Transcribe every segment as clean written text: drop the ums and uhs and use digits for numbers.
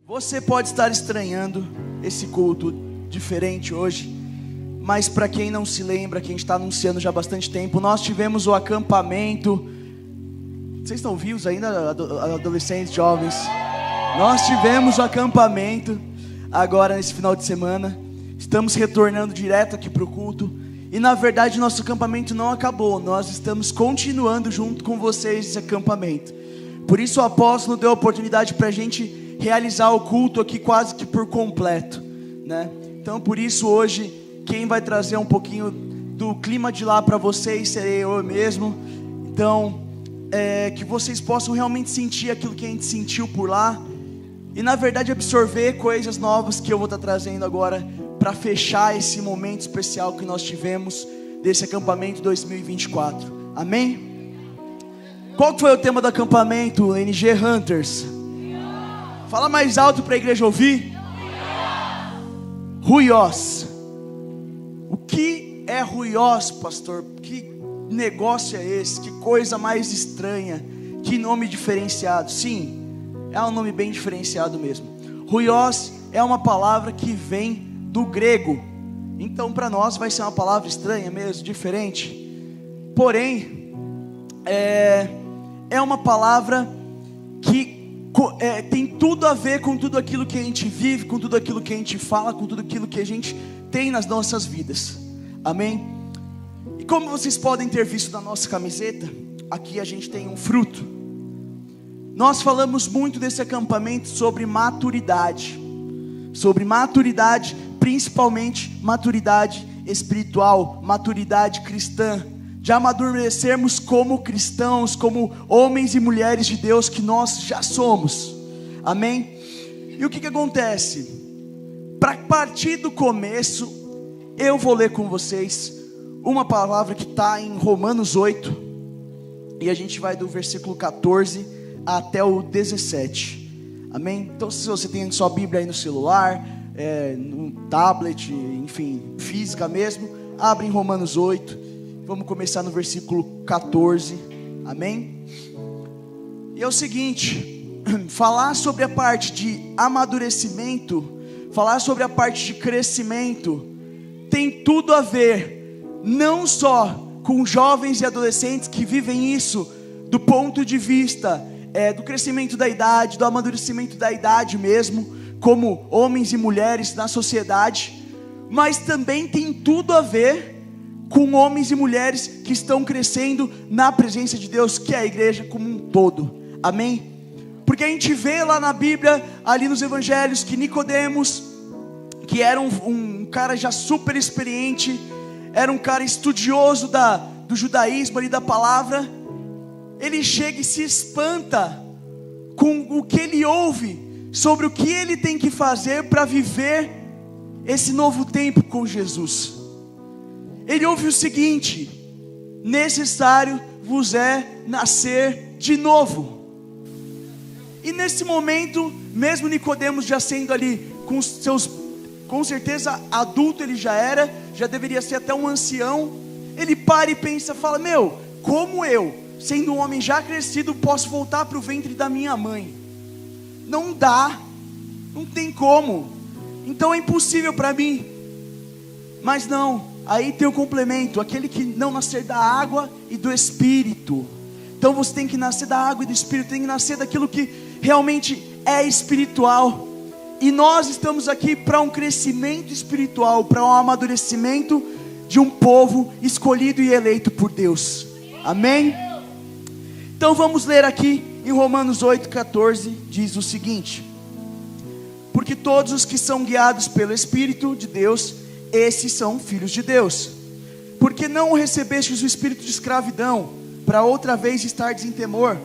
Você pode estar estranhando esse culto diferente hoje, mas para quem não se lembra, quem está anunciando já há bastante tempo, nós tivemos o acampamento. Vocês estão vivos ainda, adolescentes, jovens? Nós tivemos o acampamento agora nesse final de semana. Estamos retornando direto aqui para o culto. E na verdade nosso acampamento não acabou. Nós estamos continuando junto com vocês esse acampamento. Por isso o apóstolo deu a oportunidade para a gente realizar o culto aqui quase que por completo, né? Então por isso hoje quem vai trazer um pouquinho do clima de lá para vocês serei eu mesmo. Então que vocês possam realmente sentir aquilo que a gente sentiu por lá. E na verdade absorver coisas novas que eu vou estar trazendo agora para fechar esse momento especial que nós tivemos desse acampamento 2024. Amém? Qual que foi o tema do acampamento, NG Hunters? Fala mais alto para a igreja ouvir. Ruiós. O que é ruiós, pastor? Que negócio é esse? Que coisa mais estranha? Que nome diferenciado? Sim, é um nome bem diferenciado mesmo. Ruiós é uma palavra que vem do grego. Então para nós vai ser uma palavra estranha mesmo, diferente. Porém, é uma palavra que tem tudo a ver com tudo aquilo que a gente vive, com tudo aquilo que a gente fala, com tudo aquilo que a gente tem nas nossas vidas. Amém? E como vocês podem ter visto na nossa camiseta, aqui a gente tem um fruto. Nós falamos muito desse acampamento sobre maturidade, principalmente maturidade espiritual, maturidade cristã, de amadurecermos como cristãos, como homens e mulheres de Deus que nós já somos. Amém? E o que acontece? Para partir do começo, eu vou ler com vocês uma palavra que está em Romanos 8, e a gente vai do versículo 14 até o 17. Amém? Então se você tem sua Bíblia aí no celular, no tablet, enfim, física mesmo, abre em Romanos 8. Vamos começar no versículo 14. Amém? E é o seguinte: falar sobre a parte de amadurecimento, falar sobre a parte de crescimento, tem tudo a ver, não só com jovens e adolescentes que vivem isso do ponto de vista do crescimento da idade, do amadurecimento da idade mesmo, como homens e mulheres na sociedade, mas também tem tudo a ver com homens e mulheres que estão crescendo na presença de Deus, que é a igreja como um todo. Amém? Porque a gente vê lá na Bíblia, ali nos evangelhos, que Nicodemos, que era um cara já super experiente, era um cara estudioso do judaísmo ali, da palavra, ele chega e se espanta com o que ele ouve sobre o que ele tem que fazer para viver esse novo tempo com Jesus. Ele ouve o seguinte: necessário vos é nascer de novo. E nesse momento, mesmo Nicodemos já sendo ali com certeza adulto, ele já deveria ser até um ancião, ele para e pensa, fala: meu, como eu, sendo um homem já crescido, posso voltar para o ventre da minha mãe? Não dá, não tem como, então é impossível para mim. Mas não, aí tem o complemento: aquele que não nascer da água e do Espírito. Então você tem que nascer da água e do Espírito, tem que nascer daquilo que realmente é espiritual. E nós estamos aqui para um crescimento espiritual, para um amadurecimento de um povo escolhido e eleito por Deus. Amém? Então vamos ler aqui em Romanos 8,14, diz o seguinte: porque todos os que são guiados pelo Espírito de Deus, esses são filhos de Deus. Porque não recebestes o espírito de escravidão, para outra vez estardes em temor,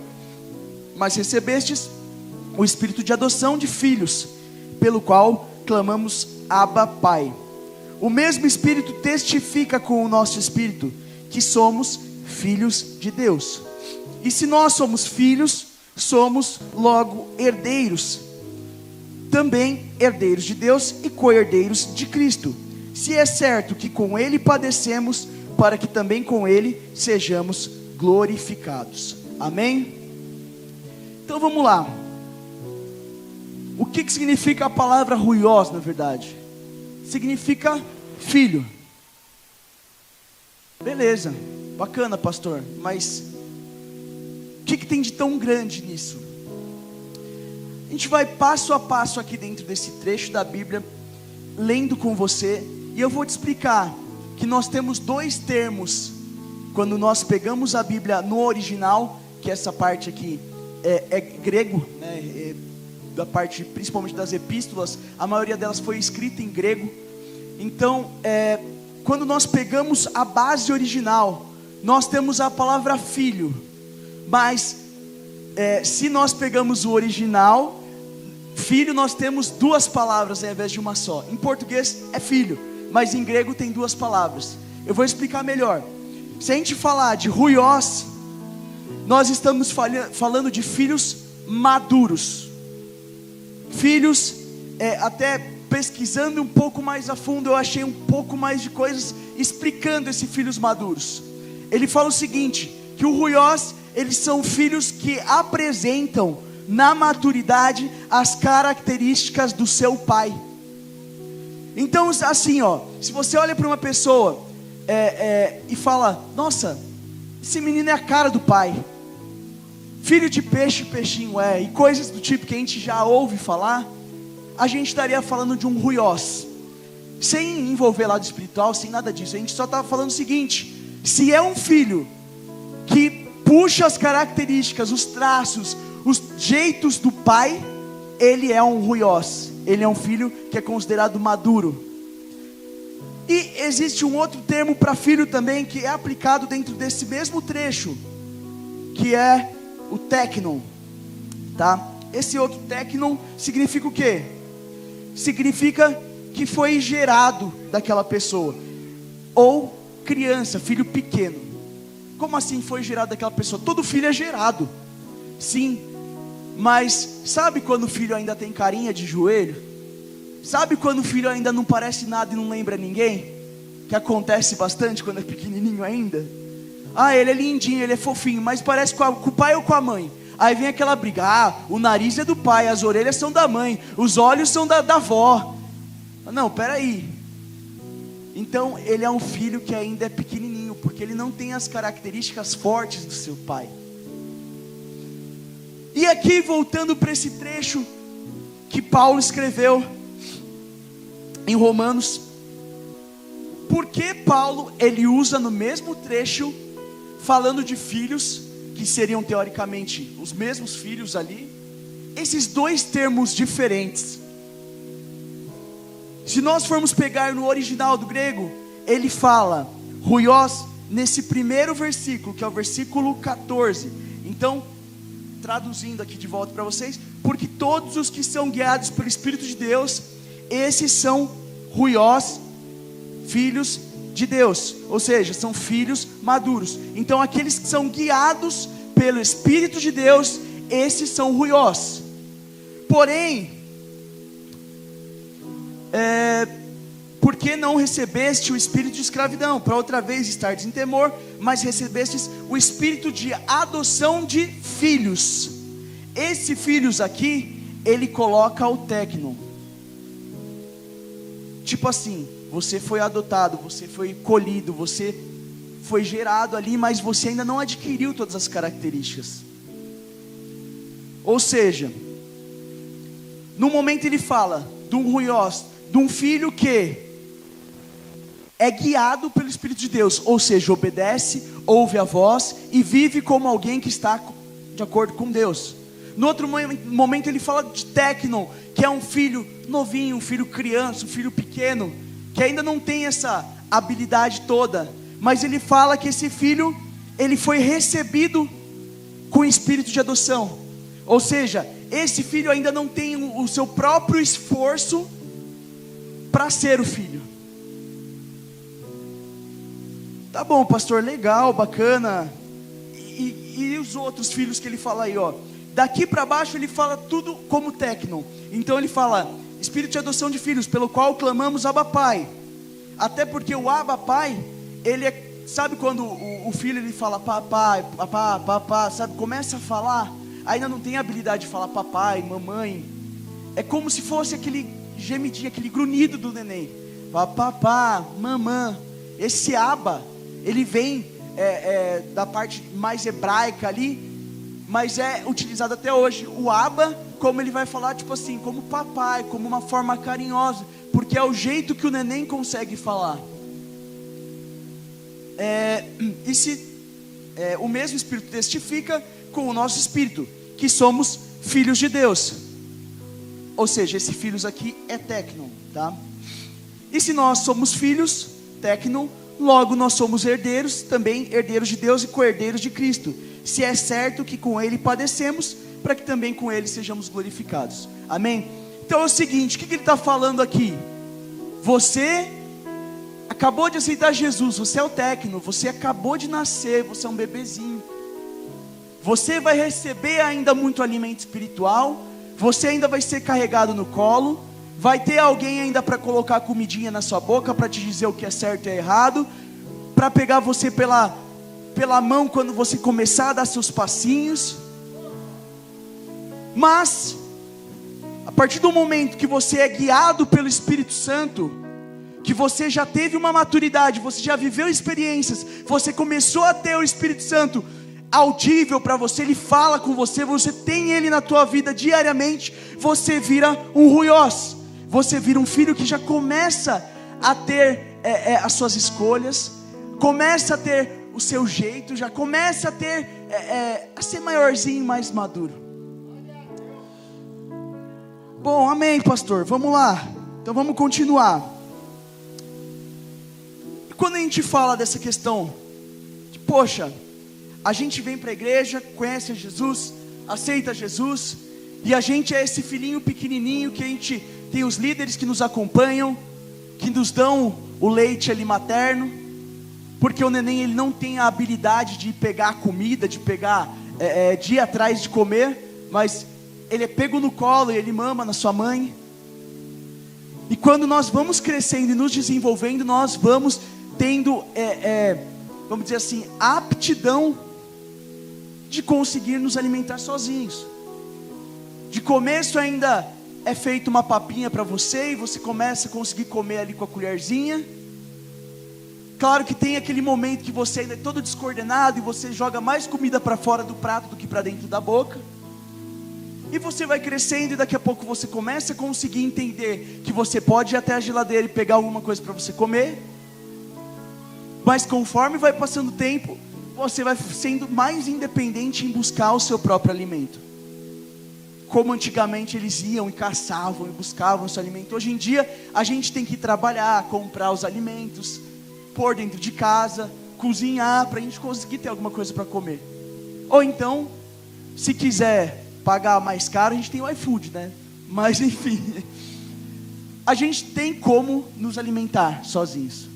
mas recebestes o espírito de adoção de filhos, pelo qual clamamos: Abba, Pai. O mesmo Espírito testifica com o nosso espírito que somos filhos de Deus. E se nós somos filhos, somos logo herdeiros, também herdeiros de Deus e co-herdeiros de Cristo, se é certo que com Ele padecemos, para que também com Ele sejamos glorificados. Amém? Então vamos lá. O que significa a palavra ruios, na verdade? Significa filho. Beleza, bacana, pastor, mas o que tem de tão grande nisso? A gente vai passo a passo aqui dentro desse trecho da Bíblia, lendo com você, e eu vou te explicar que nós temos dois termos, quando nós pegamos a Bíblia no original, que essa parte aqui é grego, né? Da parte principalmente das epístolas, a maioria delas foi escrita em grego. Então, quando nós pegamos a base original, nós temos a palavra filho, mas se nós pegamos o original, filho, nós temos duas palavras ao invés de uma só. Em português é filho, mas em grego tem duas palavras. Eu vou explicar melhor. Se a gente falar de ruios, nós estamos falando de filhos maduros. Filhos, até pesquisando um pouco mais a fundo, eu achei um pouco mais de coisas explicando esses filhos maduros. Ele fala o seguinte, que o ruios, eles são filhos que apresentam na maturidade as características do seu pai. Então, assim, se você olha para uma pessoa e fala, nossa, esse menino é a cara do pai, filho de peixe, peixinho e coisas do tipo que a gente já ouve falar, a gente estaria falando de um ruios, sem envolver lado espiritual, sem nada disso. A gente só está falando o seguinte: se é um filho que puxa as características, os traços, os jeitos do pai, ele é um ruios, ele é um filho que é considerado maduro. E existe um outro termo para filho também, que é aplicado dentro desse mesmo trecho, que é o teknon, tá? Esse outro teknon significa o quê? Significa que foi gerado daquela pessoa, ou criança, filho pequeno. Como assim foi gerado daquela pessoa? Todo filho é gerado, sim, mas sabe quando o filho ainda tem carinha de joelho? Sabe quando o filho ainda não parece nada e não lembra ninguém? Que acontece bastante quando é pequenininho ainda. Ele é lindinho, ele é fofinho, mas parece com o pai ou com a mãe. Aí vem aquela briga, o nariz é do pai, as orelhas são da mãe, os olhos são da avó. Não, peraí. Então ele é um filho que ainda é pequenininho, porque ele não tem as características fortes do seu pai. E aqui, voltando para esse trecho que Paulo escreveu em Romanos, por que Paulo, ele usa no mesmo trecho, falando de filhos, que seriam teoricamente os mesmos filhos ali, esses dois termos diferentes? Se nós formos pegar no original do grego, ele fala ruios nesse primeiro versículo, que é o versículo 14. Então, traduzindo aqui de volta para vocês, porque todos os que são guiados pelo Espírito de Deus, esses são ruios, filhos de Deus, ou seja, são filhos maduros. Então aqueles que são guiados pelo Espírito de Deus, esses são ruios. Porém, por que não recebeste o espírito de escravidão, para outra vez estardes em temor, mas recebestes o espírito de adoção de filhos? Esse filhos aqui, ele coloca o teknon. Tipo assim, você foi adotado, você foi colhido, você foi gerado ali, mas você ainda não adquiriu todas as características. Ou seja, no momento ele fala de um ruios, de um filho que é guiado pelo Espírito de Deus, ou seja, obedece, ouve a voz e vive como alguém que está de acordo com Deus. No outro momento ele fala de teknon, que é um filho novinho, um filho criança, um filho pequeno, que ainda não tem essa habilidade toda, mas ele fala que esse filho, ele foi recebido com o espírito de adoção, ou seja, esse filho ainda não tem o seu próprio esforço para ser o filho. Tá bom, pastor, legal, bacana. E os outros filhos que ele fala aí, daqui para baixo ele fala tudo como teknon. Então ele fala, espírito de adoção de filhos, pelo qual clamamos Abba Pai. Até porque o Abba Pai, ele sabe quando o filho ele fala papai, papá, papá, sabe, começa a falar, ainda não tem habilidade de falar papai, mamãe. é como se fosse aquele gemidinho, aquele grunhido do neném. Papapá, mamã. Esse aba, ele vem da parte mais hebraica ali, mas é utilizado até hoje. O aba, como ele vai falar, tipo assim, como papai, como uma forma carinhosa, porque é o jeito que o neném consegue falar. O mesmo Espírito testifica com o nosso espírito que somos filhos de Deus. Ou seja, esse filhos aqui é tecnon, tá? E se nós somos filhos, tecnon, logo nós somos herdeiros, também herdeiros de Deus e co-herdeiros de Cristo, se é certo que com Ele padecemos, para que também com Ele sejamos glorificados. Amém? Então é o seguinte, o que ele está falando aqui? Você acabou de aceitar Jesus, você é o tecno, você acabou de nascer, você é um bebezinho. Você vai receber ainda muito alimento espiritual, você ainda vai ser carregado no colo, vai ter alguém ainda para colocar comidinha na sua boca, para te dizer o que é certo e é errado, para pegar você pela mão quando você começar a dar seus passinhos. Mas, a partir do momento que você é guiado pelo Espírito Santo, que você já teve uma maturidade, você já viveu experiências, você começou a ter o Espírito Santo audível para você, ele fala com você, você tem ele na tua vida diariamente, você vira um ruiós, você vira um filho que já começa a ter as suas escolhas, começa a ter o seu jeito, já começa a ser maiorzinho, mais maduro. Bom, amém, pastor, vamos lá, então vamos continuar. Quando a gente fala dessa questão de, poxa, a gente vem para a igreja, conhece a Jesus, aceita Jesus, e a gente é esse filhinho pequenininho que a gente tem os líderes que nos acompanham, que nos dão o leite ali materno, porque o neném ele não tem a habilidade de pegar a comida, de pegar, de ir atrás de comer, mas ele é pego no colo e ele mama na sua mãe. E quando nós vamos crescendo e nos desenvolvendo, nós vamos tendo, vamos dizer assim, a aptidão de conseguir nos alimentar sozinhos. De começo ainda é feita uma papinha para você, e você começa a conseguir comer ali com a colherzinha. Claro que tem aquele momento que você ainda é todo descoordenado, e você joga mais comida para fora do prato do que para dentro da boca. E você vai crescendo, e daqui a pouco você começa a conseguir entender que você pode ir até a geladeira e pegar alguma coisa para você comer. Mas conforme vai passando o tempo, você vai sendo mais independente em buscar o seu próprio alimento. Como antigamente eles iam e caçavam e buscavam o seu alimento. Hoje em dia a gente tem que trabalhar, comprar os alimentos, pôr dentro de casa, cozinhar, para a gente conseguir ter alguma coisa para comer. Ou então, se quiser pagar mais caro, a gente tem o iFood, né? Mas enfim, a gente tem como nos alimentar sozinhos.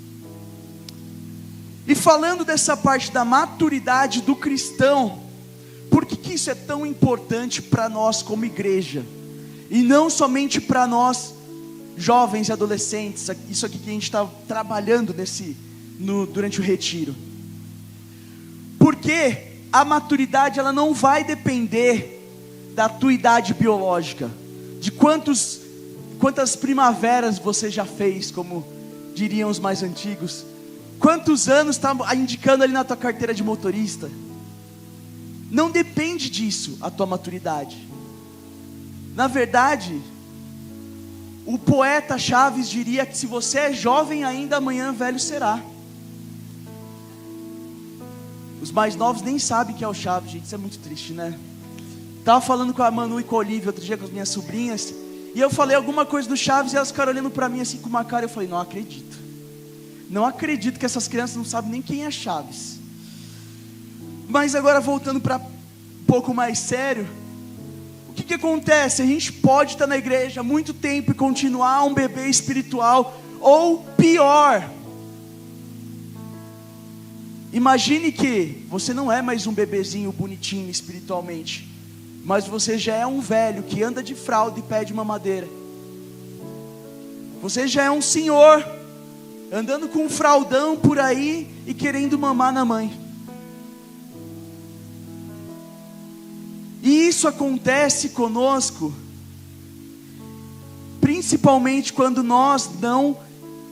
E falando dessa parte da maturidade do cristão, por que isso é tão importante para nós como igreja? E não somente para nós jovens e adolescentes, isso aqui que a gente está trabalhando durante o retiro. Porque a maturidade ela não vai depender da tua idade biológica, de quantas primaveras você já fez, como diriam os mais antigos. Quantos anos está indicando ali na tua carteira de motorista? Não depende disso a tua maturidade. Na verdade, o poeta Chaves diria que se você é jovem ainda, amanhã velho será. Os mais novos nem sabem que é o Chaves, gente, isso é muito triste, né? Estava falando com a Manu e com a Olivia outro dia, com as minhas sobrinhas, e eu falei alguma coisa do Chaves, e elas ficaram olhando para mim assim com uma cara, eu falei, não acredito que essas crianças não sabem nem quem é Chaves. Mas agora voltando para um pouco mais sério, o que acontece? A gente pode estar na igreja há muito tempo e continuar um bebê espiritual, ou pior, imagine que você não é mais um bebezinho bonitinho espiritualmente, mas você já é um velho que anda de fralda e pede mamadeira. Você já é um senhor andando com um fraldão por aí e querendo mamar na mãe. E isso acontece conosco principalmente quando nós não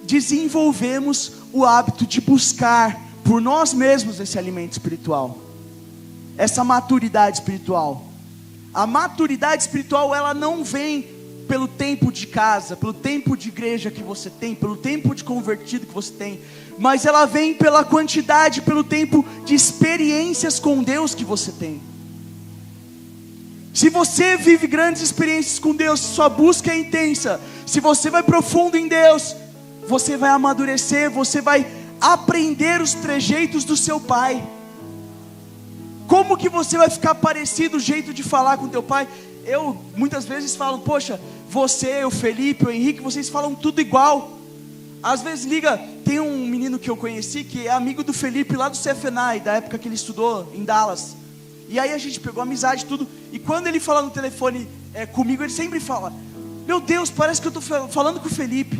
desenvolvemos o hábito de buscar por nós mesmos esse alimento espiritual, essa maturidade espiritual. A maturidade espiritual, ela não vem pelo tempo de casa, pelo tempo de igreja que você tem, pelo tempo de convertido que você tem, mas ela vem pela quantidade, pelo tempo de experiências com Deus que você tem. Se você vive grandes experiências com Deus, se sua busca é intensa, se você vai profundo em Deus, você vai amadurecer, você vai aprender os trejeitos do seu pai. Como que você vai ficar parecido o jeito de falar com teu pai? Eu muitas vezes falo, poxa, você, o Felipe, o Henrique, vocês falam tudo igual. Às vezes liga, tem um menino que eu conheci que é amigo do Felipe lá do CFNI, da época que ele estudou em Dallas. E aí a gente pegou amizade e tudo, e quando ele fala no telefone comigo, ele sempre fala, meu Deus, parece que eu estou falando com o Felipe.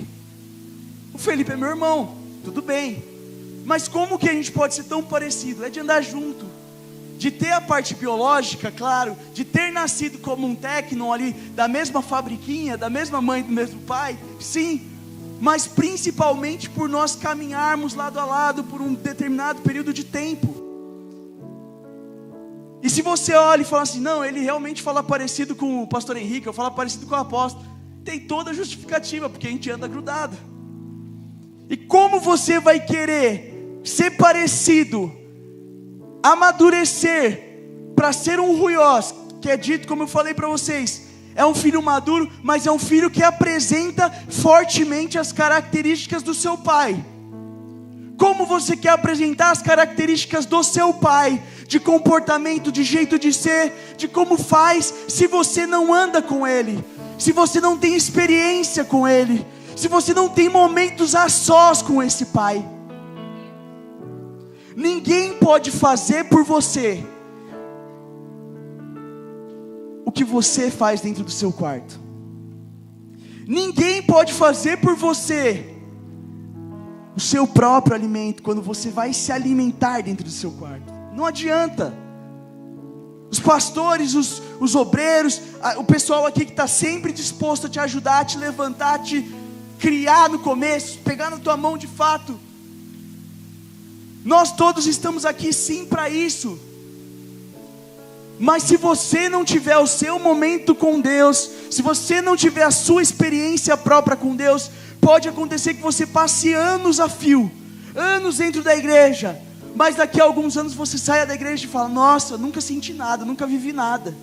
O Felipe é meu irmão, tudo bem, mas como que a gente pode ser tão parecido? É de andar junto, de ter a parte biológica, claro, de ter nascido como um técnico ali, da mesma fabriquinha, da mesma mãe, do mesmo pai, sim, mas principalmente por nós caminharmos lado a lado por um determinado período de tempo. E se você olha e fala assim, não, ele realmente fala parecido com o pastor Henrique, eu falo parecido com o apóstolo, tem toda a justificativa, porque a gente anda grudado. E como você vai querer ser parecido, amadurecer, para ser um ruiós, que é dito, como eu falei para vocês, é um filho maduro, mas é um filho que apresenta fortemente as características do seu pai. Como você quer apresentar as características do seu pai, de comportamento, de jeito de ser, de como faz, se você não anda com ele, se você não tem experiência com ele, se você não tem momentos a sós com esse pai? Ninguém pode fazer por você o que você faz dentro do seu quarto. Ninguém pode fazer por você o seu próprio alimento, quando você vai se alimentar dentro do seu quarto. Não adianta. Os pastores, os obreiros, o pessoal aqui que está sempre disposto a te ajudar, a te levantar, a te criar no começo, pegar na tua mão de fato. Nós todos estamos aqui sim para isso. Mas se você não tiver o seu momento com Deus, se você não tiver a sua experiência própria com Deus, pode acontecer que você passe anos a fio, anos dentro da igreja, mas daqui a alguns anos você saia da igreja e fala, nossa, nunca senti nada, nunca vivi nada.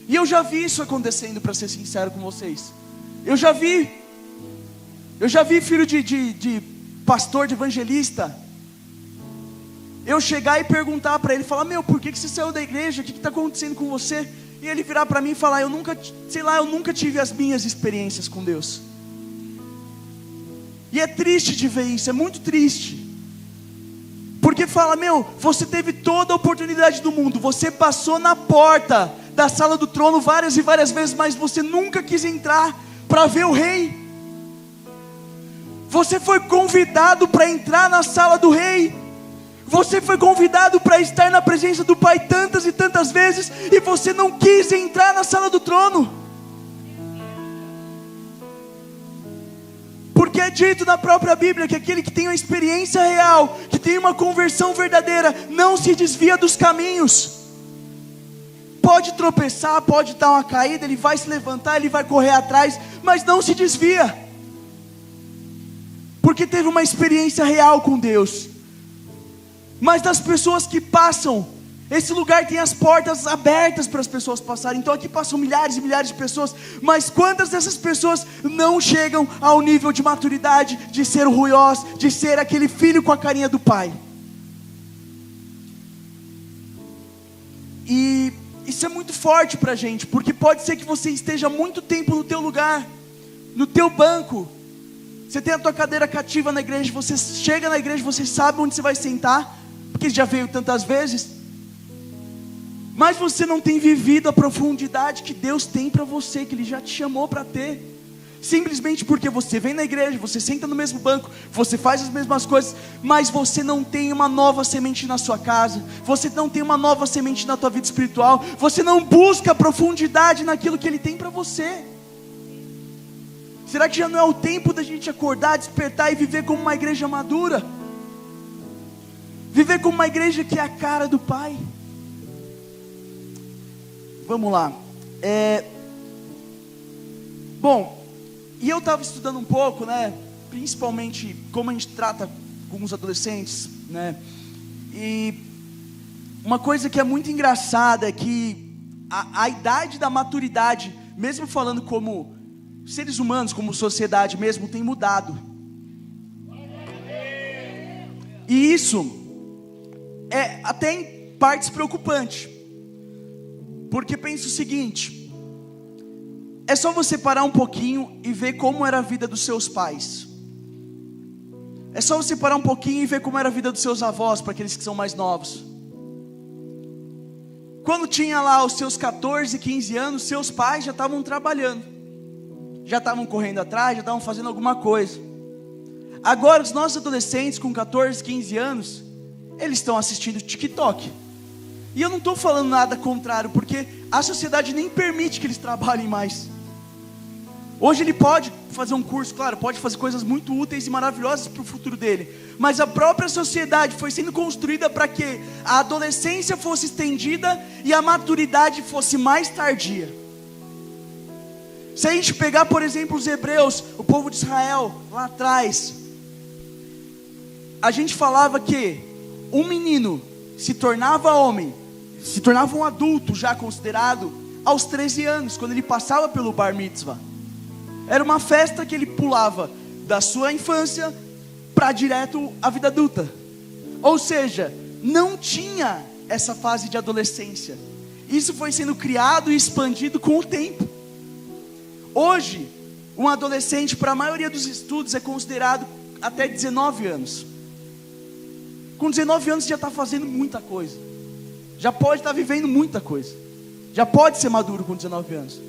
E eu já vi isso acontecendo, para ser sincero com vocês. Eu já vi filho de pastor, de evangelista, eu chegar e perguntar para ele, falar, meu, por que você saiu da igreja? O que está acontecendo com você? E ele virar para mim e falar, eu nunca tive as minhas experiências com Deus. E é triste de ver isso, é muito triste. Porque fala, meu, você teve toda a oportunidade do mundo, você passou na porta da sala do trono várias e várias vezes, mas você nunca quis entrar para ver o rei. Você foi convidado para entrar na sala do rei. Você foi convidado para estar na presença do Pai tantas e tantas vezes, e você não quis entrar na sala do trono. Porque é dito na própria Bíblia que aquele que tem uma experiência real, que tem uma conversão verdadeira, não se desvia dos caminhos. Pode tropeçar, pode dar uma caída, ele vai se levantar, ele vai correr atrás, mas não se desvia, porque teve uma experiência real com Deus. Mas das pessoas que passam, esse lugar tem as portas abertas para as pessoas passarem. Então aqui passam milhares e milhares de pessoas, mas quantas dessas pessoas não chegam ao nível de maturidade, de ser o ruiós, de ser aquele filho com a carinha do pai? E isso é muito forte para a gente, porque pode ser que você esteja muito tempo no teu lugar, no teu banco. Você tem a tua cadeira cativa na igreja, você chega na igreja, você sabe onde você vai sentar, porque já veio tantas vezes, mas você não tem vivido a profundidade que Deus tem para você, que Ele já te chamou para ter. simplesmente porque você vem na igreja, você senta no mesmo banco, você faz as mesmas coisas, mas você não tem uma nova semente na sua casa, você não tem uma nova semente na tua vida espiritual, você não busca profundidade naquilo que Ele tem para você. Será que já não é o tempo da gente acordar, despertar e viver como uma igreja madura? Viver como uma igreja que é a cara do Pai. Vamos lá. Bom, e eu estava estudando um pouco, né? Principalmente como a gente trata com os adolescentes, né? E uma coisa que é muito engraçada é que a idade da maturidade, mesmo falando como seres humanos, como sociedade mesmo, tem mudado. E isso é até em partes preocupante, porque pensa o seguinte: é só você parar um pouquinho e ver como era a vida dos seus pais. É só você parar um pouquinho e ver como era a vida dos seus avós, para aqueles que são mais novos. Quando tinha lá os seus 14, 15 anos, seus pais já estavam trabalhando, já estavam correndo atrás, já estavam fazendo alguma coisa. Agora os nossos adolescentes com 14, 15 anos, eles estão assistindo TikTok. E eu não estou falando nada contrário, porque a sociedade nem permite que eles trabalhem mais. Hoje ele pode fazer um curso, claro, pode fazer coisas muito úteis e maravilhosas para o futuro dele, mas a própria sociedade foi sendo construída para que a adolescência fosse estendida e a maturidade fosse mais tardia. Se a gente pegar, por exemplo, os hebreus, o povo de Israel, lá atrás, a gente falava que um menino se tornava homem, se tornava um adulto já considerado aos 13 anos, quando ele passava pelo bar mitzvah. Era uma festa que ele pulava da sua infância para direto à vida adulta. Ou seja, não tinha essa fase de adolescência. Isso foi sendo criado e expandido com o tempo. Hoje, um adolescente, para a maioria dos estudos, é considerado até 19 anos. Com 19 anos já está fazendo muita coisa, já pode estar vivendo muita coisa, já pode ser maduro com 19 anos.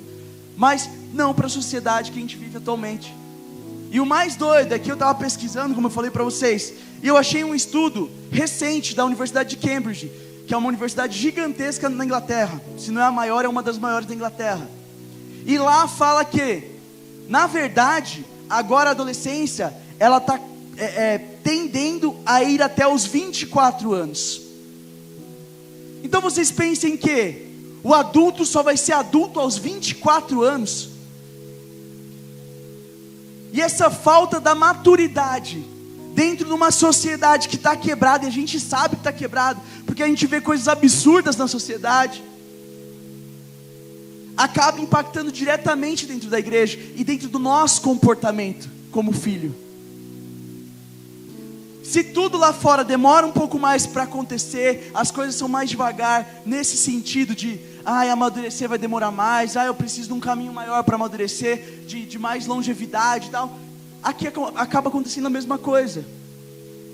Mas não para a sociedade que a gente vive atualmente. E o mais doido é que eu estava pesquisando, como eu falei para vocês, e eu achei um estudo recente da Universidade de Cambridge, que é uma universidade gigantesca na Inglaterra. Se não é a maior, é uma das maiores da Inglaterra. E lá fala que, na verdade, agora a adolescência, ela está tendendo a ir até os 24 anos. Então vocês pensem que o adulto só vai ser adulto aos 24 anos. E essa falta da maturidade dentro de uma sociedade que está quebrada, e a gente sabe que está quebrado, porque a gente vê coisas absurdas na sociedade, acaba impactando diretamente dentro da igreja e dentro do nosso comportamento como filho. Se tudo lá fora demora um pouco mais para acontecer, as coisas são mais devagar, nesse sentido de, amadurecer vai demorar mais, eu preciso de um caminho maior para amadurecer, de mais longevidade e tal, aqui acaba acontecendo a mesma coisa.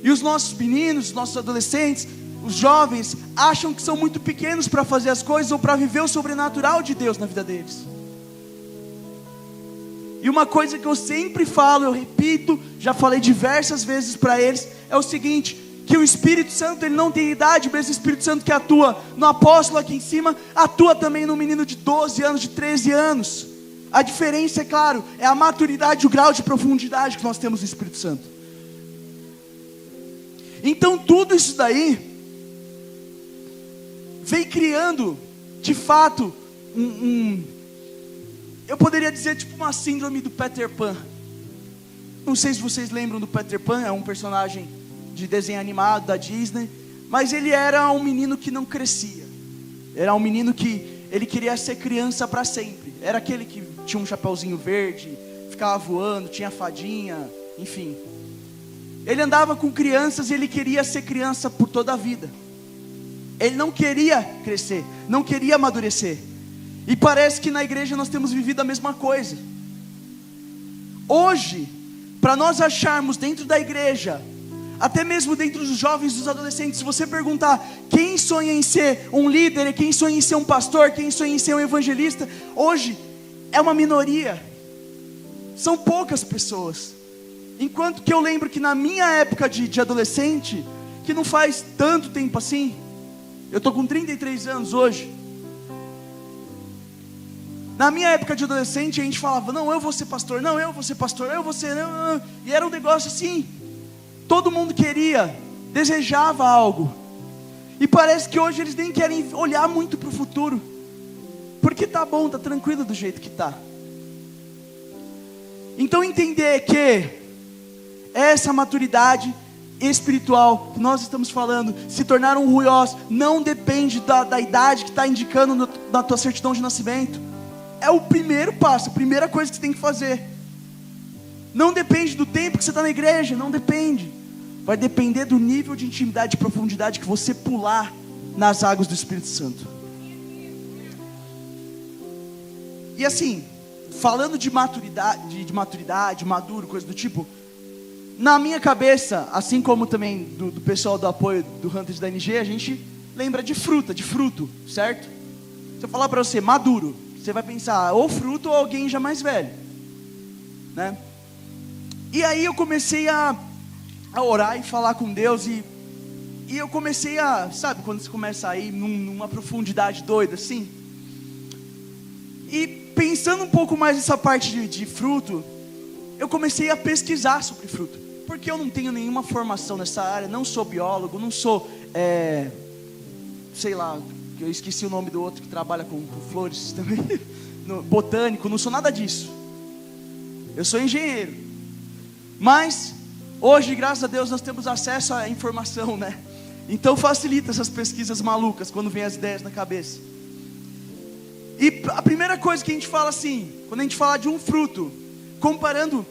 E os nossos meninos, os nossos adolescentes, os jovens, acham que são muito pequenos para fazer as coisas, ou para viver o sobrenatural de Deus na vida deles. E uma coisa que eu sempre falo, eu repito, já falei diversas vezes para eles, é o seguinte: que o Espírito Santo, ele não tem idade. O mesmo Espírito Santo que atua no apóstolo aqui em cima, atua também no menino de 12 anos, de 13 anos. A diferença, é claro, é a maturidade, o grau de profundidade que nós temos no Espírito Santo. Então tudo isso daí vem criando, de fato, eu poderia dizer tipo uma síndrome do Peter Pan. Não sei se vocês lembram do Peter Pan, é um personagem de desenho animado da Disney, mas ele era um menino que não crescia. Era um menino que ele queria ser criança para sempre. Era aquele que tinha um chapeuzinho verde, ficava voando, tinha fadinha, enfim. Ele andava com crianças e ele queria ser criança por toda a vida. Ele não queria crescer, não queria amadurecer. E parece que na igreja nós temos vivido a mesma coisa. Hoje, para nós acharmos dentro da igreja, até mesmo dentro dos jovens, dos adolescentes, se você perguntar quem sonha em ser um líder, quem sonha em ser um pastor, quem sonha em ser um evangelista, hoje é uma minoria. São poucas pessoas. Enquanto que eu lembro que na minha época de adolescente, que não faz tanto tempo assim, eu estou com 33 anos hoje. Na minha época de adolescente, a gente falava, não, eu vou ser pastor, não, eu vou ser pastor, eu vou ser... Não. E era um negócio assim, todo mundo queria, desejava algo. E parece que hoje eles nem querem olhar muito para o futuro. Porque tá bom, tá tranquilo do jeito que tá. Então entender que essa maturidade espiritual que nós estamos falando, se tornar um ruiós, não depende da idade que está indicando na tua certidão de nascimento. É o primeiro passo, a primeira coisa que você tem que fazer. Não depende do tempo que você está na igreja, não depende. Vai depender do nível de intimidade e profundidade que você pular nas águas do Espírito Santo. E assim, falando de maturidade, maduro, coisa do tipo, na minha cabeça, assim como também do pessoal do apoio do Hunters da NG, a gente lembra de fruto, certo? Se eu falar para você, maduro, você vai pensar, ou fruto ou alguém já mais velho, né? E aí eu comecei a orar e falar com Deus, e eu comecei sabe quando você começa a ir numa profundidade doida assim? E pensando um pouco mais nessa parte de fruto, eu comecei a pesquisar sobre fruto, porque eu não tenho nenhuma formação nessa área, não sou biólogo, não sou, sei lá, eu esqueci o nome do outro que trabalha com flores também, botânico, não sou nada disso, eu sou engenheiro, mas hoje, graças a Deus, nós temos acesso à informação, né? Então facilita essas pesquisas malucas, quando vem as ideias na cabeça. E a primeira coisa que a gente fala assim, quando a gente fala de um fruto, comparando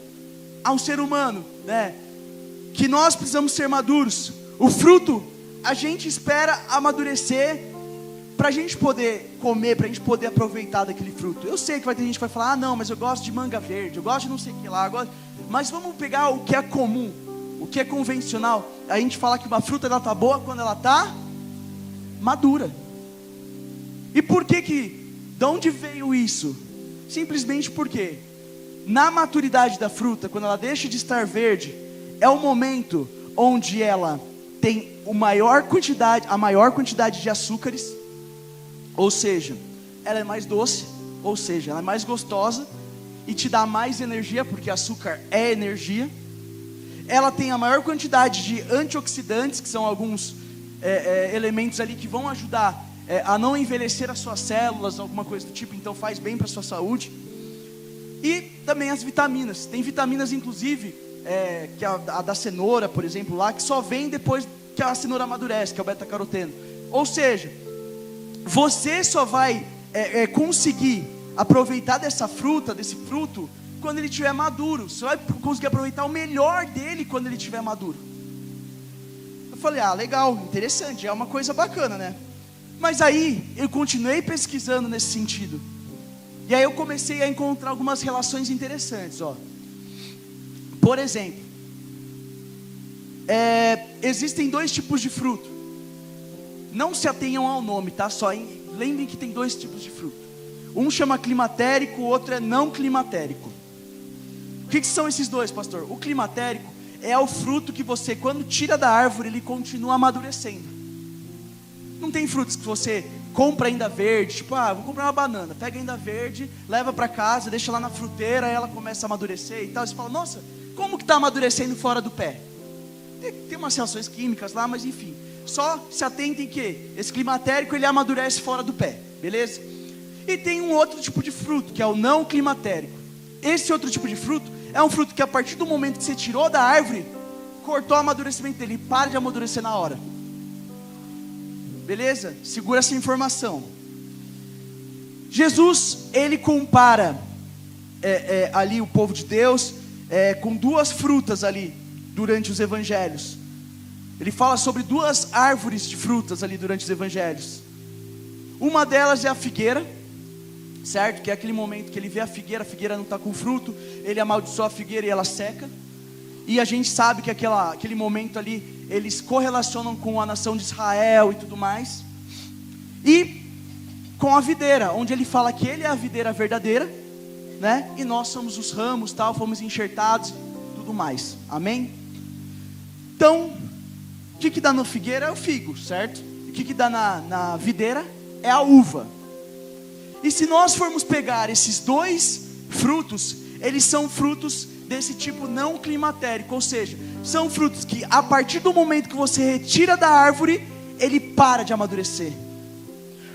a um ser humano, né? Que nós precisamos ser maduros. O fruto, a gente espera amadurecer para a gente poder comer, para a gente poder aproveitar daquele fruto. Eu sei que vai ter gente que vai falar, não, mas eu gosto de manga verde, eu gosto de não sei o que lá, mas vamos pegar o que é comum, o que é convencional. A gente fala que uma fruta ela tá boa quando ela tá madura. E por que de onde veio isso? Simplesmente porque na maturidade da fruta, quando ela deixa de estar verde, é o momento onde ela tem a maior quantidade de açúcares, ou seja, ela é mais doce, ou seja, ela é mais gostosa e te dá mais energia, porque açúcar é energia. Ela tem a maior quantidade de antioxidantes, que são alguns elementos ali que vão ajudar a não envelhecer as suas células, alguma coisa do tipo, então faz bem para a sua saúde. E também as vitaminas, tem vitaminas inclusive, que a da cenoura, por exemplo, lá, que só vem depois que a cenoura amadurece, que é o beta-caroteno. Ou seja, você só vai conseguir aproveitar dessa fruta, desse fruto, quando ele estiver maduro. Você vai conseguir aproveitar o melhor dele quando ele estiver maduro. Eu falei, legal, interessante, é uma coisa bacana, né? Mas aí, eu continuei pesquisando nesse sentido. E aí eu comecei a encontrar algumas relações interessantes, ó. Por exemplo, existem dois tipos de fruto. Não se atenham ao nome, tá? Lembrem que tem dois tipos de fruto. Um chama climatérico, o outro é não climatérico. O que são esses dois, pastor? O climatérico é o fruto que você, quando tira da árvore, ele continua amadurecendo. Não tem frutos que você compra ainda verde, tipo, vou comprar uma banana, pega ainda verde, leva para casa, deixa lá na fruteira, aí ela começa a amadurecer e tal. Você fala, nossa, como que está amadurecendo fora do pé? Tem umas reações químicas lá, mas enfim. Só se atentem que esse climatérico ele amadurece fora do pé, beleza? E tem um outro tipo de fruto, que é o não climatérico. Esse outro tipo de fruto é um fruto que a partir do momento que você tirou da árvore, cortou o amadurecimento dele, ele para de amadurecer na hora. Beleza? Segura essa informação. Jesus, ele compara ali o povo de Deus com duas frutas ali durante os evangelhos. Ele fala sobre duas árvores de frutas ali durante os evangelhos. Uma delas é a figueira, certo? Que é aquele momento que ele vê a figueira não está com fruto, ele amaldiçoa a figueira e ela seca. E a gente sabe que aquele momento ali, eles correlacionam com a nação de Israel e tudo mais. E com a videira, onde ele fala que ele é a videira verdadeira né? E nós somos os ramos, tal, fomos enxertados, tudo mais, amém? Então, o que dá na figueira é o figo, certo? E o que dá na videira é a uva. E se nós formos pegar esses dois frutos, eles são frutos desse tipo não climatérico, ou seja, são frutos que a partir do momento que você retira da árvore, ele para de amadurecer.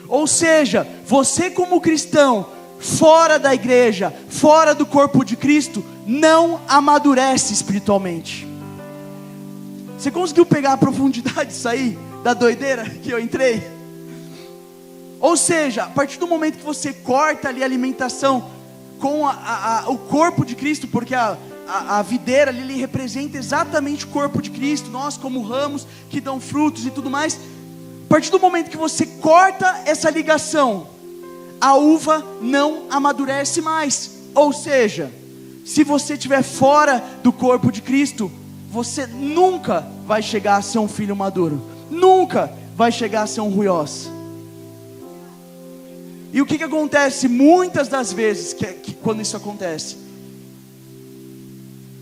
Ou seja, você como cristão, fora da igreja, fora do corpo de Cristo, não amadurece espiritualmente. Você conseguiu pegar a profundidade disso aí, da doideira que eu entrei? Ou seja, a partir do momento que você corta ali a alimentação com o corpo de Cristo, porque a videira ali, ele representa exatamente o corpo de Cristo, nós como ramos que dão frutos e tudo mais. A partir do momento que você corta essa ligação, a uva não amadurece mais. Ou seja, se você estiver fora do corpo de Cristo, você nunca vai chegar a ser um filho maduro, nunca vai chegar a ser um ruiós. E o que acontece muitas das vezes quando isso acontece?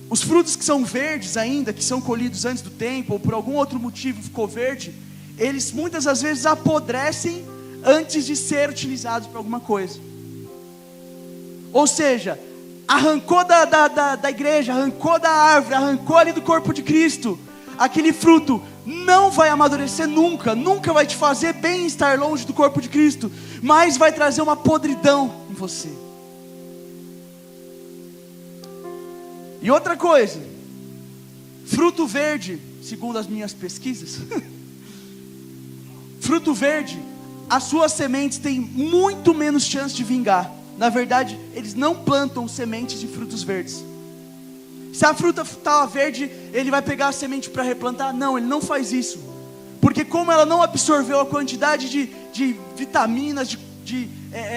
Os frutos que são verdes ainda, que são colhidos antes do tempo, ou por algum outro motivo ficou verde, eles muitas das vezes apodrecem antes de ser utilizados para alguma coisa. Ou seja, arrancou da igreja, arrancou da árvore, arrancou ali do corpo de Cristo, aquele fruto não vai amadurecer nunca, nunca vai te fazer bem estar longe do corpo de Cristo, mas vai trazer uma podridão em você. E outra coisa, fruto verde, segundo as minhas pesquisas, fruto verde, as suas sementes têm muito menos chance de vingar. Na verdade, eles não plantam sementes de frutos verdes. Se a fruta está verde, ele vai pegar a semente para replantar? Não, ele não faz isso. Porque como ela não absorveu a quantidade de vitaminas, de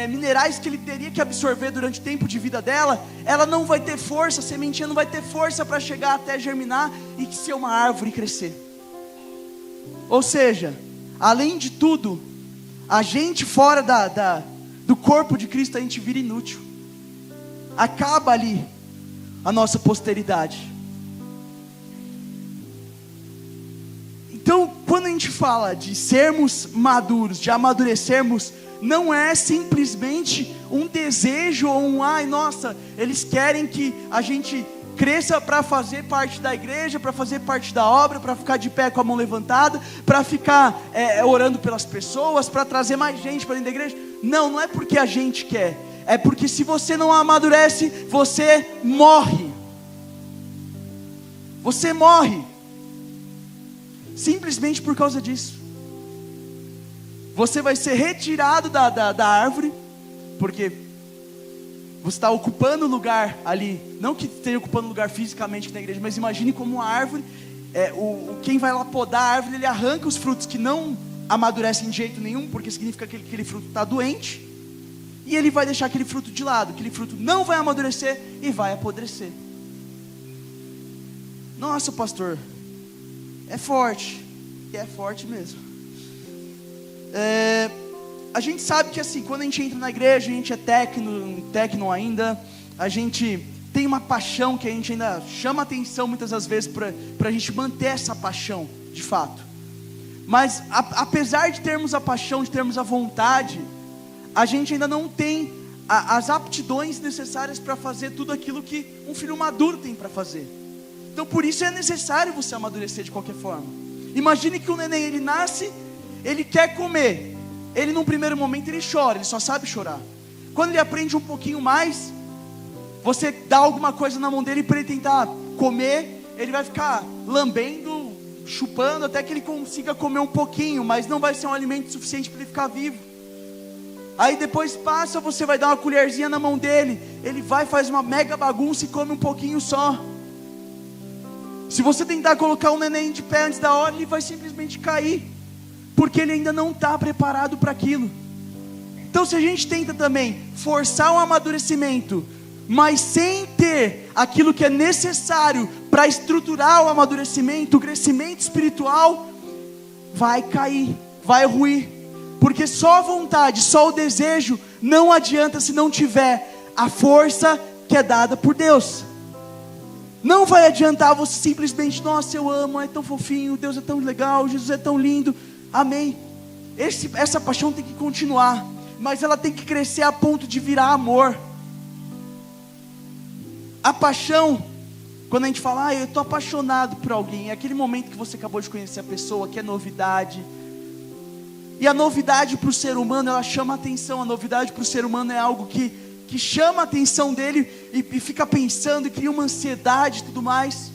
minerais que ele teria que absorver durante o tempo de vida dela, ela não vai ter força, a sementinha não vai ter força para chegar até germinar e ser uma árvore e crescer. Ou seja, além de tudo, a gente fora do corpo de Cristo, a gente vira inútil. Acaba ali a nossa posteridade. Então, quando a gente fala de sermos maduros, de amadurecermos, não é simplesmente um desejo ou ai nossa, eles querem que a gente cresça para fazer parte da igreja, para fazer parte da obra, para ficar de pé com a mão levantada, para ficar orando pelas pessoas, para trazer mais gente para dentro da igreja. Não é porque a gente quer, é porque se você não amadurece, você morre. Você morre, simplesmente por causa disso. Você vai ser retirado da árvore, porque você está ocupando lugar ali, não que esteja ocupando lugar fisicamente aqui na igreja, mas imagine como uma árvore, quem vai lá podar a árvore, ele arranca os frutos que não amadurecem de jeito nenhum, porque significa que aquele fruto está doente, e ele vai deixar aquele fruto de lado, aquele fruto não vai amadurecer e vai apodrecer. Nossa, pastor, é forte, e é forte mesmo. A gente sabe que assim, quando a gente entra na igreja, a gente é técnico ainda, a gente tem uma paixão que a gente ainda chama atenção muitas das vezes para a gente manter essa paixão, de fato. Mas apesar de termos a paixão, de termos a vontade, a gente ainda não tem as aptidões necessárias para fazer tudo aquilo que um filho maduro tem para fazer. Então por isso é necessário você amadurecer de qualquer forma. Imagine que o neném, ele nasce, ele quer comer, ele num primeiro momento ele chora, ele só sabe chorar. Quando ele aprende um pouquinho mais, você dá alguma coisa na mão dele para ele tentar comer, ele vai ficar lambendo, chupando até que ele consiga comer um pouquinho, mas não vai ser um alimento suficiente para ele ficar vivo. Aí depois passa, você vai dar uma colherzinha na mão dele, ele vai, faz uma mega bagunça e come um pouquinho só. Se você tentar colocar um neném de pé antes da hora, ele vai simplesmente cair, porque ele ainda não está preparado para aquilo. Então se a gente tenta também forçar um amadurecimento, mas sem ter aquilo que é necessário para estruturar o amadurecimento, o crescimento espiritual, vai cair, vai ruir. Porque só a vontade, só o desejo não adianta se não tiver a força que é dada por Deus. Não vai adiantar você simplesmente, nossa, eu amo, é tão fofinho, Deus é tão legal, Jesus é tão lindo, amém. Essa paixão tem que continuar, mas ela tem que crescer a ponto de virar amor. A paixão, quando a gente fala, eu estou apaixonado por alguém, é aquele momento que você acabou de conhecer a pessoa, que é novidade. E a novidade para o ser humano, ela chama atenção. A novidade para o ser humano é algo que chama a atenção dele e fica pensando e cria uma ansiedade e tudo mais.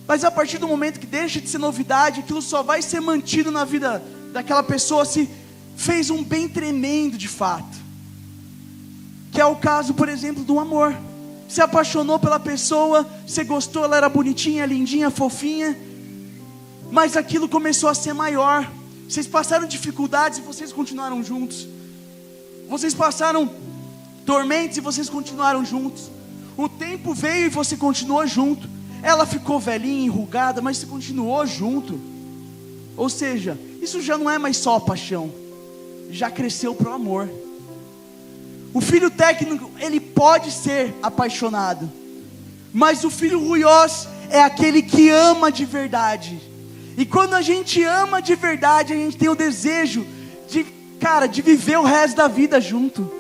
Mas a partir do momento que deixa de ser novidade, aquilo só vai ser mantido na vida daquela pessoa se fez um bem tremendo de fato. Que é o caso, por exemplo, do amor. Você apaixonou pela pessoa, você gostou, ela era bonitinha, lindinha, fofinha, mas aquilo começou a ser maior. Vocês passaram dificuldades e vocês continuaram juntos. Vocês passaram tormentos e vocês continuaram juntos. O tempo veio e você continuou junto. Ela ficou velhinha, enrugada, mas você continuou junto. Ou seja, isso já não é mais só paixão, já cresceu para o amor. O filho técnico, ele pode ser apaixonado, mas o filho ruiós é aquele que ama de verdade. E quando a gente ama de verdade, a gente tem o desejo de viver o resto da vida junto.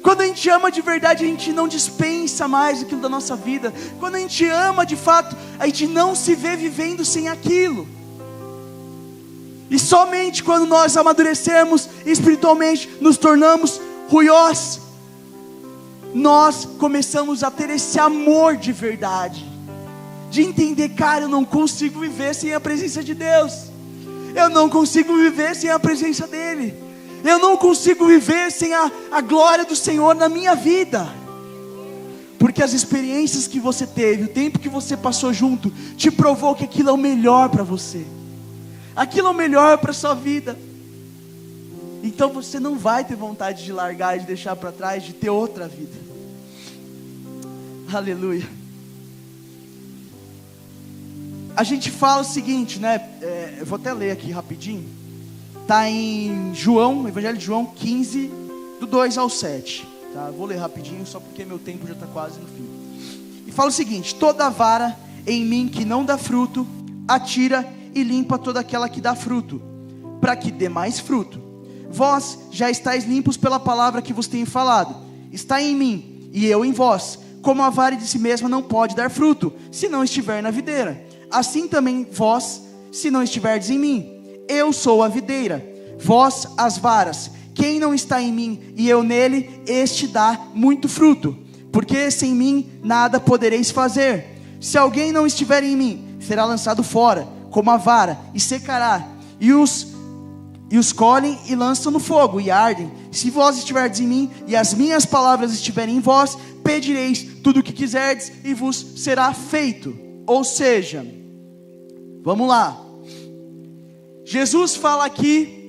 Quando a gente ama de verdade, a gente não dispensa mais aquilo da nossa vida. Quando a gente ama de fato, a gente não se vê vivendo sem aquilo. E somente quando nós amadurecemos espiritualmente, nos tornamos ruiós, nós começamos a ter esse amor de verdade, de entender, cara, eu não consigo viver sem a presença de Deus, eu não consigo viver sem a presença dEle, eu não consigo viver sem a glória do Senhor na minha vida, porque as experiências que você teve, o tempo que você passou junto, te provou que aquilo é o melhor para você, aquilo é o melhor para a sua vida. Então você não vai ter vontade de largar, de deixar para trás, de ter outra vida. Aleluia. A gente fala o seguinte, né? Eu vou até ler aqui rapidinho. Está em João, Evangelho de João 15, do 2 ao 7. Tá? Vou ler rapidinho, só porque meu tempo já está quase no fim. E fala o seguinte: toda vara em mim que não dá fruto, atira e limpa toda aquela que dá fruto, para que dê mais fruto. Vós já estáis limpos pela palavra que vos tenho falado. Está em mim e eu em vós. Como a vara de si mesma não pode dar fruto, se não estiver na videira, assim também vós, se não estiverdes em mim. Eu sou a videira, vós as varas. Quem não está em mim e eu nele, este dá muito fruto, porque sem mim nada podereis fazer. Se alguém não estiver em mim, será lançado fora, como a vara, e secará, e os colhem e lançam no fogo, e ardem. Se vós estiverdes em mim, e as minhas palavras estiverem em vós, pedireis tudo o que quiserdes, e vos será feito. Ou seja, vamos lá, Jesus fala aqui,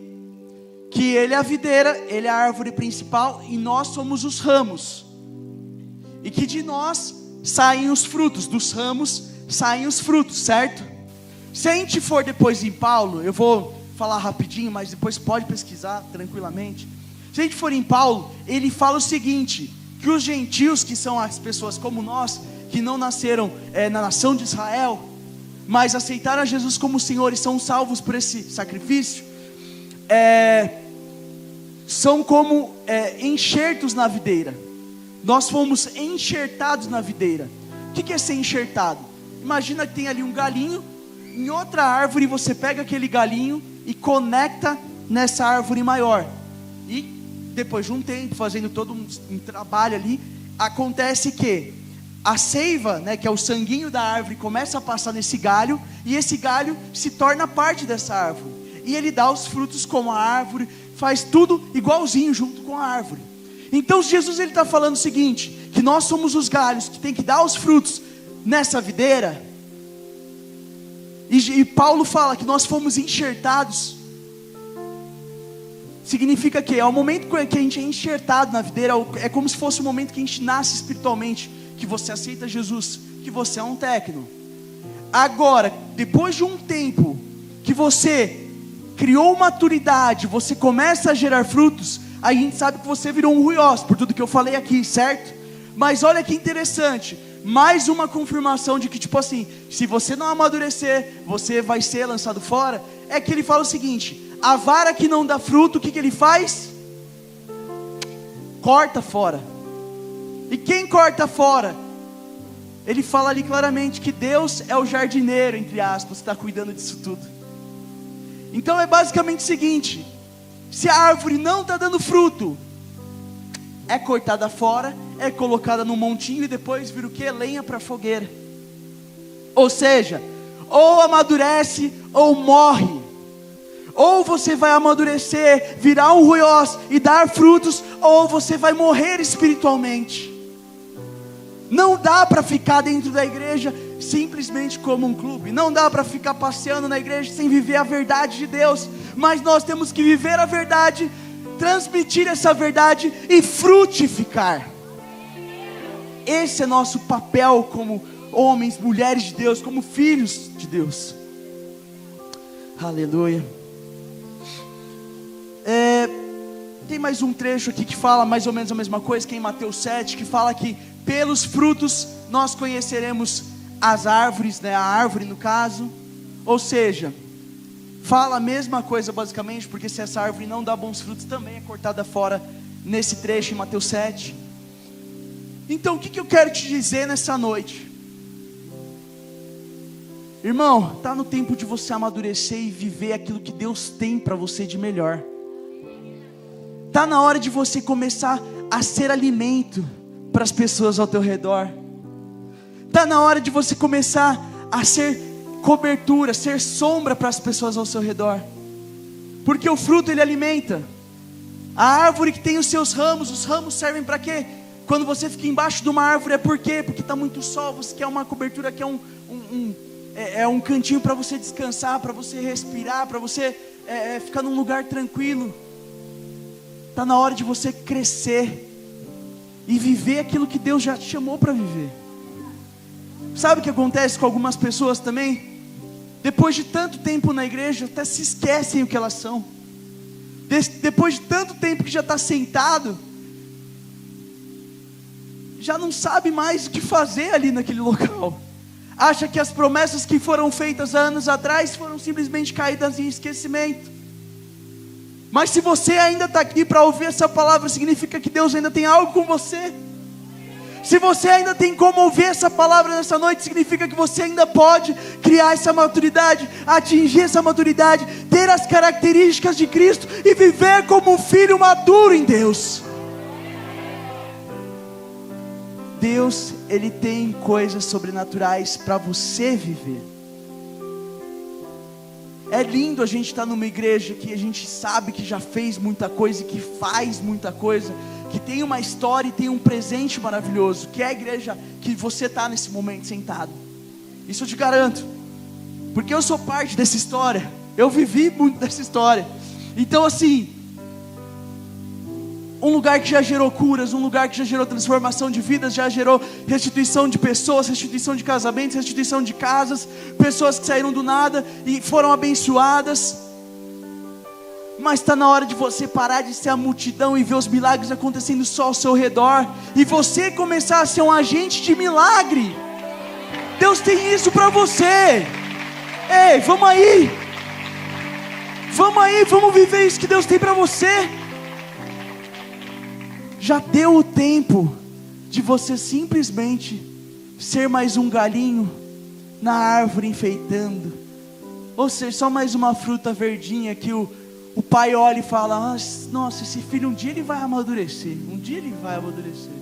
que Ele é a videira, Ele é a árvore principal, e nós somos os ramos, e que de nós saem os frutos, dos ramos saem os frutos, certo? Se a gente for depois em Paulo, eu vou falar rapidinho, mas depois pode pesquisar tranquilamente. Se a gente for em Paulo, ele fala o seguinte, que os gentios, que são as pessoas como nós, que não nasceram na nação de Israel, mas aceitaram a Jesus como Senhor e são salvos por esse sacrifício, são como enxertos na videira. Nós fomos enxertados na videira. O que é ser enxertado? Imagina que tem ali um galinho em outra árvore, você pega aquele galinho e conecta nessa árvore maior, e depois de um tempo, fazendo todo um trabalho ali, acontece que a seiva, né, que é o sanguinho da árvore, começa a passar nesse galho, e esse galho se torna parte dessa árvore, e ele dá os frutos como a árvore, faz tudo igualzinho junto com a árvore. Então Jesus está falando o seguinte, que nós somos os galhos que tem que dar os frutos nessa videira. E Paulo fala que nós fomos enxertados. Significa que é o momento que a gente é enxertado na videira, é como se fosse o momento que a gente nasce espiritualmente, que você aceita Jesus, que você é um técnico. Agora, depois de um tempo que você criou maturidade, você começa a gerar frutos, aí a gente sabe que você virou um ruiós, por tudo que eu falei aqui, certo? Mas olha que interessante, mais uma confirmação de que tipo assim, se você não amadurecer, você vai ser lançado fora. É que ele fala o seguinte: a vara que não dá fruto, o que ele faz? Corta fora. E quem corta fora? Ele fala ali claramente que Deus é o jardineiro, entre aspas, que está cuidando disso tudo. Então é basicamente o seguinte: se a árvore não está dando fruto, é cortada fora, é colocada num montinho e depois vira o que? Lenha para a fogueira. Ou seja, ou amadurece ou morre. Ou você vai amadurecer, virar um ruiós e dar frutos, ou você vai morrer espiritualmente. Não dá para ficar dentro da igreja simplesmente como um clube. Não dá para ficar passeando na igreja sem viver a verdade de Deus. Mas nós temos que viver a verdade, transmitir essa verdade e frutificar. Esse é nosso papel como homens, mulheres de Deus, como filhos de Deus. Aleluia. Tem mais um trecho aqui que fala mais ou menos a mesma coisa, que é em Mateus 7, que fala que pelos frutos nós conheceremos as árvores, né? A árvore no caso. Ou seja, fala a mesma coisa basicamente, porque se essa árvore não dá bons frutos, também é cortada fora nesse trecho em Mateus 7. Então o que eu quero te dizer nessa noite? Irmão, está no tempo de você amadurecer e viver aquilo que Deus tem para você de melhor. Está na hora de você começar a ser alimento para as pessoas ao teu redor. Está na hora de você começar a ser cobertura, ser sombra para as pessoas ao seu redor. Porque o fruto ele alimenta. A árvore que tem os seus ramos, os ramos servem para quê? Quando você fica embaixo de uma árvore é por quê? Porque está muito sol, você quer uma cobertura, quer um cantinho para você descansar, para você respirar, para você ficar num lugar tranquilo. Está na hora de você crescer e viver aquilo que Deus já te chamou para viver. Sabe o que acontece com algumas pessoas também? Depois de tanto tempo na igreja, até se esquecem o que elas são. Depois de tanto tempo que já está sentado, já não sabe mais o que fazer ali naquele local. Acha que as promessas que foram feitas há anos atrás foram simplesmente caídas em esquecimento. Mas se você ainda está aqui para ouvir essa palavra, significa que Deus ainda tem algo com você. Se você ainda tem como ouvir essa palavra nessa noite, significa que você ainda pode criar essa maturidade, atingir essa maturidade, ter as características de Cristo e viver como um filho maduro em Deus. Deus, Ele tem coisas sobrenaturais para você viver. É lindo a gente estar numa igreja que a gente sabe que já fez muita coisa e que faz muita coisa, que tem uma história e tem um presente maravilhoso, que é a igreja que você está nesse momento sentado. Isso eu te garanto, porque eu sou parte dessa história, eu vivi muito dessa história. Então assim, um lugar que já gerou curas, um lugar que já gerou transformação de vidas, já gerou restituição de pessoas, restituição de casamentos, restituição de casas, pessoas que saíram do nada e foram abençoadas. Mas está na hora de você parar de ser a multidão e ver os milagres acontecendo só ao seu redor, e você começar a ser um agente de milagre. Deus tem isso para você. Ei, vamos aí, vamos viver isso que Deus tem para você. Já deu o tempo de você simplesmente ser mais um galinho na árvore enfeitando, ou seja, só mais uma fruta verdinha que o pai olha e fala: nossa, esse filho um dia ele vai amadurecer, um dia ele vai amadurecer.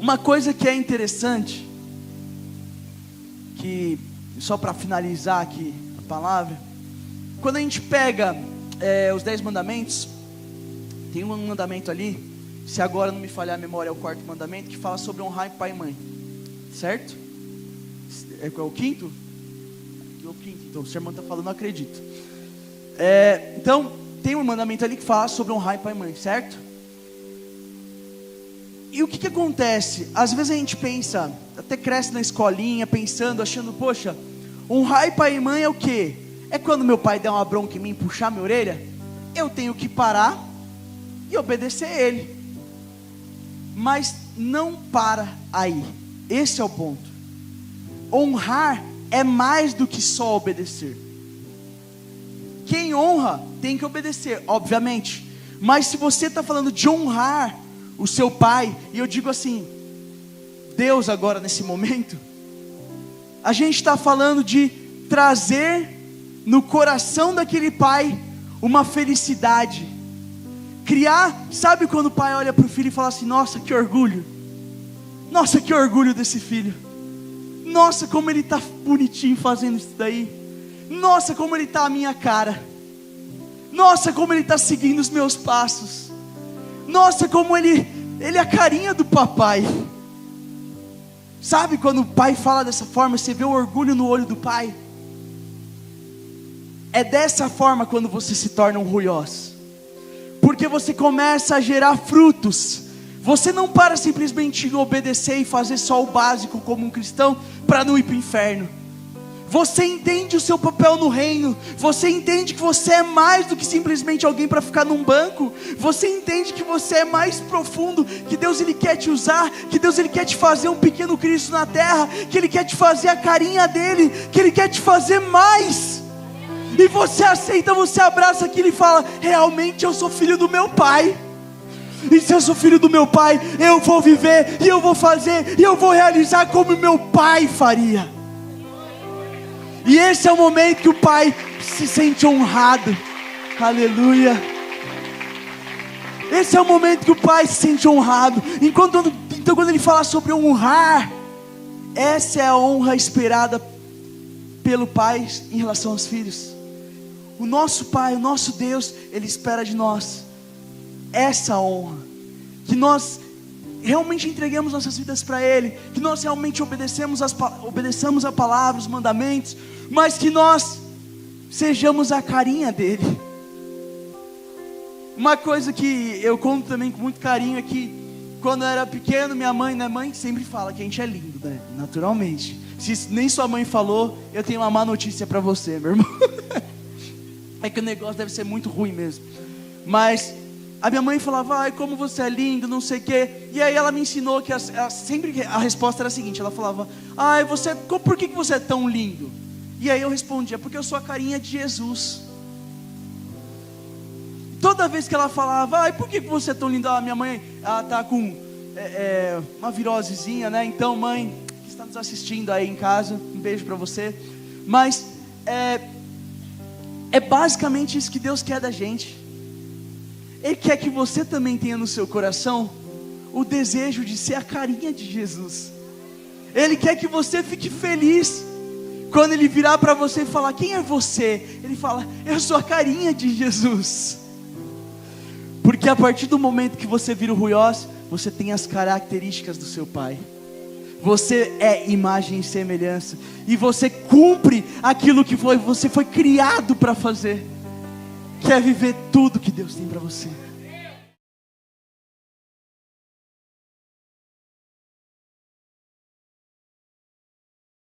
Uma coisa que é interessante, que só para finalizar aqui a palavra, quando a gente pega os 10 mandamentos, tem um mandamento ali, se agora não me falhar a memória, é o 4º mandamento, que fala sobre honrar pai e mãe, certo? É o 5º? É o 5º, então o sermão está falando, não acredito. Então, tem um mandamento ali que fala sobre honrar pai e mãe, certo? E o que acontece? Às vezes a gente pensa, até cresce na escolinha, pensando, achando, poxa, honrar pai e mãe é o quê? É quando meu pai der uma bronca em mim, puxar minha orelha? eu tenho que parar e obedecer ele. Mas não para aí. Esse é o ponto. Honrar é mais do que só obedecer. Quem honra tem que obedecer, obviamente. Mas se você está falando de honrar o seu pai, e eu digo assim, Deus agora nesse momento, a gente está falando de trazer no coração daquele pai uma felicidade. Criar, sabe quando o pai olha para o filho e fala assim, nossa, que orgulho. Nossa, que orgulho desse filho. Nossa, como ele está bonitinho fazendo isso daí. Nossa, como ele está a minha cara. Nossa, como ele está seguindo os meus passos. Nossa, como ele é a carinha do papai. Sabe quando o pai fala dessa forma, você vê o orgulho no olho do pai? É dessa forma quando você se torna um ruiós. Porque você começa a gerar frutos. Você não para simplesmente de obedecer e fazer só o básico como um cristão para não ir para o inferno. Você entende o seu papel no reino. Você entende que você é mais do que simplesmente alguém para ficar num banco. Você entende que você é mais profundo. Que Deus ele quer te usar. Que Deus ele quer te fazer um pequeno Cristo na terra. Que Ele quer te fazer a carinha dele. Que Ele quer te fazer mais. E você aceita, você abraça aquilo e fala, realmente eu sou filho do meu pai. E se eu sou filho do meu pai, eu vou viver, e eu vou fazer, e eu vou realizar como meu pai faria. E esse é o momento que o pai se sente honrado. Aleluia. Esse é o momento que o pai se sente honrado. Então quando ele fala sobre honrar, essa é a honra esperada pelo pai em relação aos filhos. O nosso pai, o nosso Deus, ele espera de nós essa honra, que nós realmente entreguemos nossas vidas para Ele, que nós realmente obedeçamos a palavra, os mandamentos, mas que nós sejamos a carinha dele. Uma coisa que eu conto também com muito carinho é que quando eu era pequeno, minha mãe sempre fala que a gente é lindo, né? Naturalmente. Se nem sua mãe falou, eu tenho uma má notícia para você, meu irmão. É que o negócio deve ser muito ruim mesmo. Mas a minha mãe falava, ai, como você é lindo, não sei o quê. E aí ela me ensinou que sempre a resposta era a seguinte, ela falava, ai, por que você é tão lindo? E aí eu respondia, porque eu sou a carinha de Jesus. Toda vez que ela falava, ai, por que você é tão lindo? Minha mãe, ela tá com uma virosezinha, né? Então, mãe, que está nos assistindo aí em casa, um beijo para você. Mas é basicamente isso que Deus quer da gente. Ele quer que você também tenha no seu coração o desejo de ser a carinha de Jesus. Ele quer que você fique feliz quando Ele virar para você e falar, quem é você? Ele fala, eu sou a carinha de Jesus. Porque a partir do momento que você vira o ruiós, você tem as características do seu pai. Você é imagem e semelhança. E você cumpre aquilo que você foi criado para fazer. Quer viver tudo que Deus tem para você.